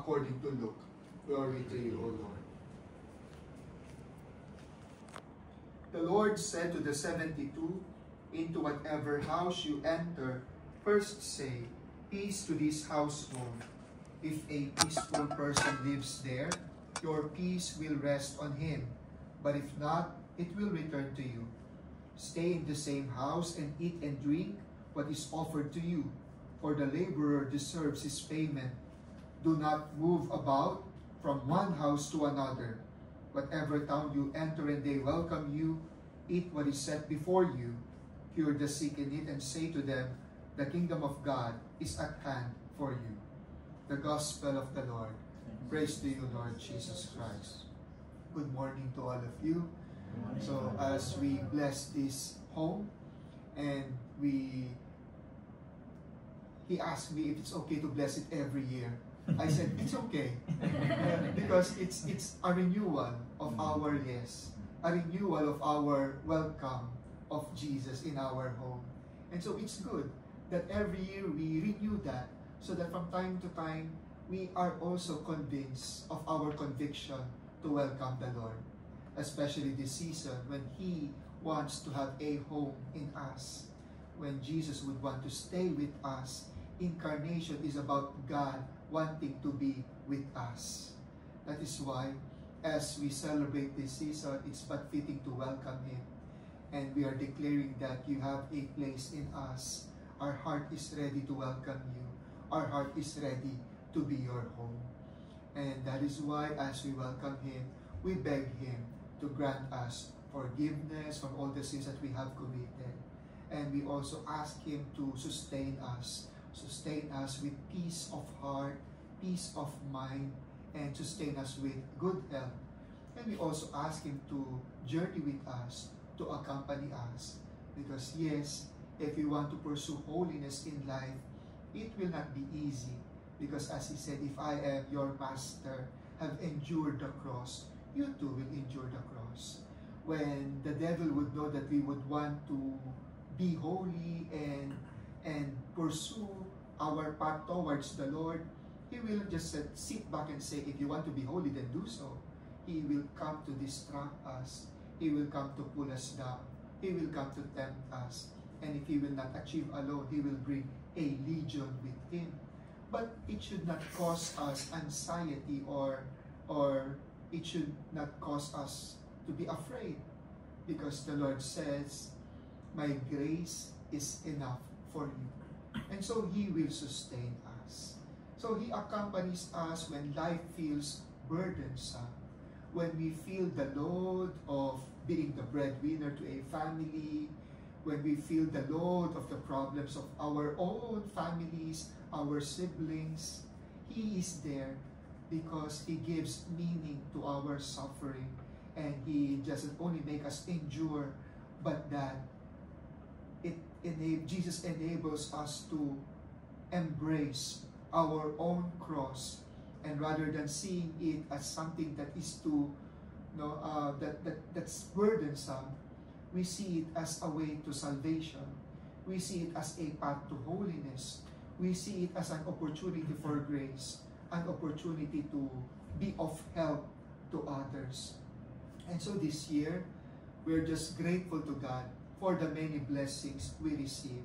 according to Luke. Glory to you, O Lord. The Lord said to the 72, into whatever house you enter, first say, peace to this household. If a peaceful person lives there, your peace will rest on him. But if not, it will return to you. Stay in the same house and eat and drink what is offered to you, for the laborer deserves his payment. Do not move about from one house to another. Whatever town you enter and they welcome you, eat what is set before you. Cure the sick in it and say to them, the kingdom of God is at hand for you. The Gospel of the Lord. Praise to you, Lord Jesus Christ. Good morning to all of you. So as we bless this home, and he asked me if it's okay to bless it every year. I said, it's okay. Because it's a renewal of our yes, a renewal of our welcome of Jesus in our home. And so it's good that every year we renew that, so that from time to time, we are also convinced of our conviction to welcome the Lord. Especially this season when He wants to have a home in us. When Jesus would want to stay with us. Incarnation is about God wanting to be with us. That is why, as we celebrate this season, it's but fitting to welcome Him. And we are declaring that you have a place in us. Our heart is ready to welcome you. Our heart is ready to be your home. And that is why, as we welcome Him, we beg Him to grant us forgiveness from all the sins that we have committed. And we also ask Him to sustain us with peace of heart, peace of mind, and sustain us with good health. And we also ask Him to journey with us, to accompany us. Because yes, if we want to pursue holiness in life, it will not be easy. Because as He said, if I am your master, have endured the cross, you too will endure the cross. When the devil would know that we would want to be holy and pursue our path towards the Lord, he will just sit back and say, if you want to be holy, then do so. He will come to distract us. He will come to pull us down. He will come to tempt us. And if he will not achieve alone, he will bring a legion with him. But it should not cause us anxiety or it should not cause us to be afraid. Because the Lord says, my grace is enough for you. And so He will sustain us. So He accompanies us when life feels burdensome. When we feel the load of being the breadwinner to a family. When we feel the load of the problems of our own families, our siblings. He is there because He gives meaning to our suffering. And He doesn't only make us endure, but that Jesus enables us to embrace our own cross, and rather than seeing it as something that is that's burdensome, we see it as a way to salvation. We see it as a path to holiness. We see it as an opportunity for grace, an opportunity to be of help to others. And so this year, we're just grateful to God for the many blessings we receive,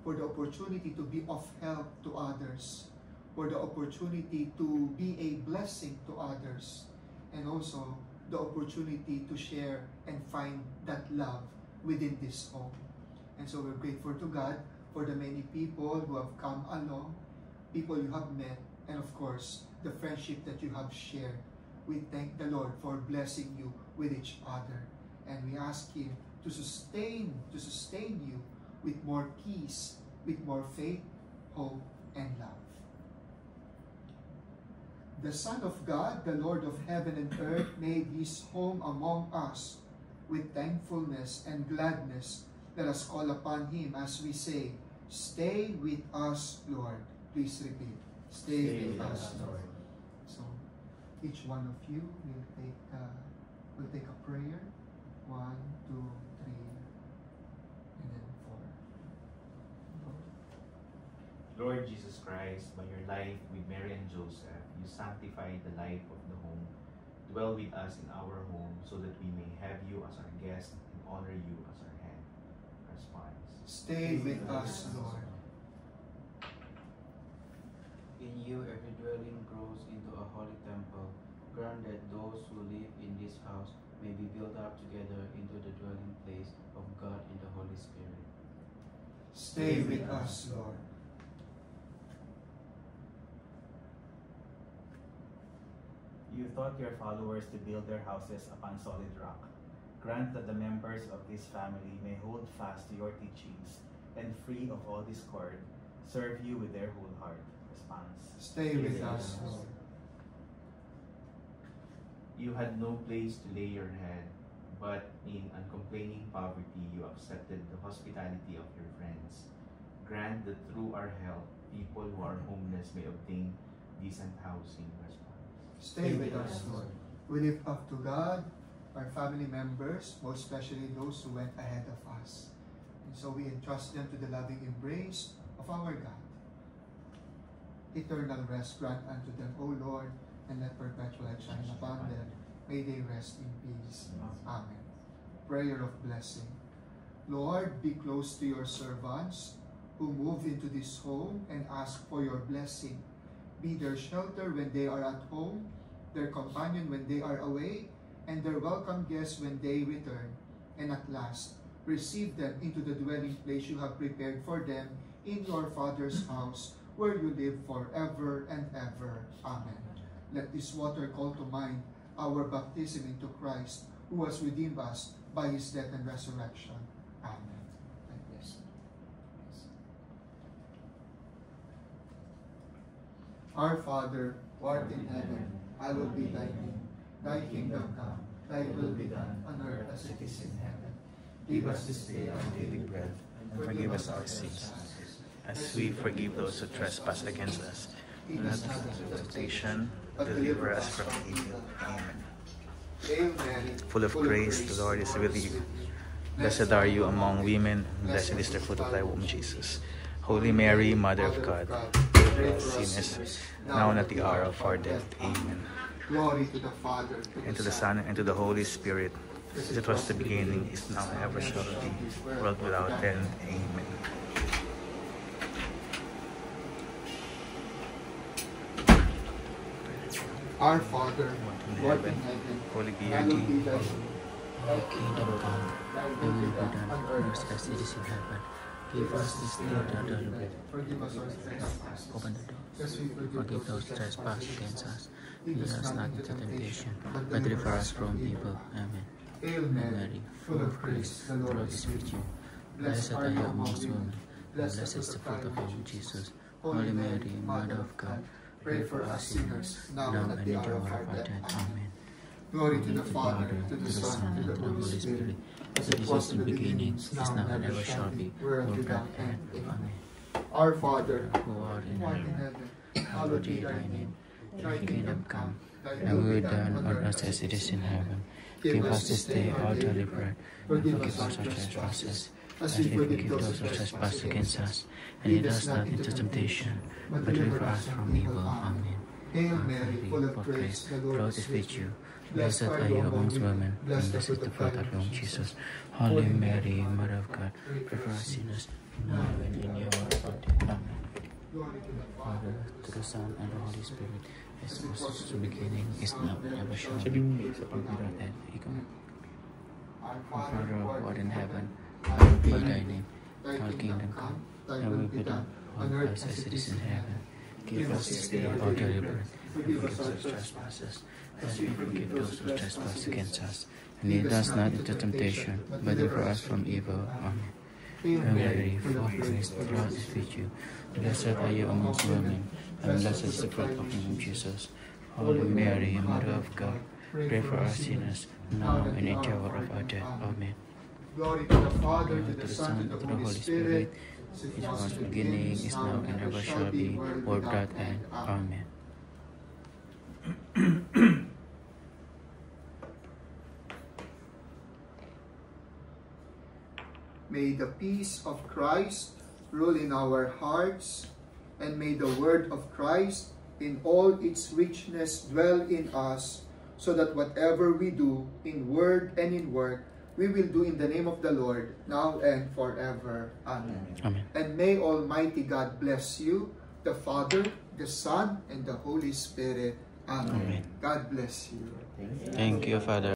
for the opportunity to be of help to others, for the opportunity to be a blessing to others, and also the opportunity to share and find that love within this home. And so we're grateful to God for the many people who have come along, people you have met, and of course, the friendship that you have shared. We thank the Lord for blessing you with each other. And we ask Him to sustain you with more peace, with more faith, hope, and love. The Son of God, the Lord of heaven and earth, made His home among us. With thankfulness and gladness, let us call upon Him as we say, stay with us, Lord. Please repeat, stay with us, Lord. So, each one of you will take a prayer. 1, 2, 3, and then 4. Lord Jesus Christ, by your life with Mary and Joseph, you sanctified the life of the home. Dwell with us in our home so that we may have you as our guest and honor you as our head. Response. Stay with us, Lord. In you every dwelling grows into a holy temple. Grant that those who live in this house may be built up together into the dwelling place of God in the Holy Spirit. Stay with us, Lord. You taught your followers to build their houses upon solid rock. Grant that the members of this family may hold fast to your teachings and, free of all discord, serve you with their whole heart. Response. Stay with us, Lord. You had no place to lay your head, but in uncomplaining poverty you accepted the hospitality of your friends. Grant that through our help, people who are homeless may obtain decent housing. Response. Stay with us, Lord. We lift up to God our family members, most especially those who went ahead of us. And so we entrust them to the loving embrace of our God. Eternal rest grant unto them, O Lord, and let perpetual light shine upon them. May they rest in peace. Amen. Prayer of blessing. Lord, be close to your servants who move into this home and ask for your blessing. Be their shelter when they are at home, their companion when they are away, and their welcome guests when they return. And at last, receive them into the dwelling place you have prepared for them in your Father's house, where you live forever and ever. Amen. Let this water call to mind our baptism into Christ, who has redeemed us by his death and resurrection. Amen. And yes. Our Father, who art in heaven, hallowed be thy name. Thy kingdom come, thy will be done on earth as it is in heaven. Give us this day our daily bread, and forgive us our sins, as we forgive those who trespass against us. Lead us not into temptation, but deliver us from evil. Amen. Hail Mary, Full of grace, the Lord is with you. Blessed are you among women, and blessed is the fruit of thy womb, Jesus. Holy Mary, Mother of God, pray for us sinners, now and at the hour of our death. Amen. Glory to the Father, And to the Son, and to the Holy Spirit, as it was the beginning, is now, and ever shall be, world without end. Amen. Our Father, who art in heaven, Holy be your hallowed be name. thy name. Thy kingdom come, thy will be done on earth as it is in heaven. Give us this day our daily bread. Forgive us our trespasses. Open the door. As we Forgive those who trespass against us. Lead us not into temptation, but deliver us from evil. Amen. Hail Mary, full of grace, the Lord is with you. Blessed are you amongst women, and blessed is the fruit of your womb, Jesus. Holy Mary, Mother of God, pray for us sinners, now and at the hour of our death. Amen. Glory to the Father, to the Son, and to the Holy Spirit, as it was in the beginning, is now, and ever shall be, world without end. Amen. Our Father, Who art in who art in heaven, heaven, hallowed be thy name. Thy kingdom come, thy will be done on earth as it is in heaven. Give us this day our daily bread, and forgive us our trespasses, as we forgive those who trespass against us. And lead us not into temptation, but deliver us from evil. Amen. Hail Mary, full of grace, the Lord is with you. Blessed are you amongst women, and blessed is the fruit of your womb, Jesus. Holy Mary, Mother of God, pray for us sinners, now and in the hour of our death. Amen. Glory to the Father, to the Son, and the Holy Spirit, as it was in the beginning, is now, and ever shall be, world without end. Amen. Our Father who art in heaven, hallowed be thy name. Thy kingdom come, thy will be done, on earth as it is in heaven. Give us this day our daily bread, and forgive us our trespasses, as we forgive those who trespass against us. And lead us not into temptation, but deliver us from evil. Amen. Hail Mary, full of grace, the Lord is with you. Blessed are you amongst women, and blessed is the fruit of your womb, Jesus. Holy Mary, Mother of God, pray for us sinners, now and in the hour of our death. Amen. Glory to the Father, to the Son, and to the Holy Spirit. It was in the beginning, is now, and ever shall be, world without end. Amen. May the peace of Christ rule in our hearts and may the word of Christ in all its richness dwell in us, so that whatever we do in word and in work, we will do in the name of the Lord, now and forever. Amen. Amen. And may Almighty God bless you, the Father, the Son, and the Holy Spirit. Amen. Amen. God bless you. Thank you, Father.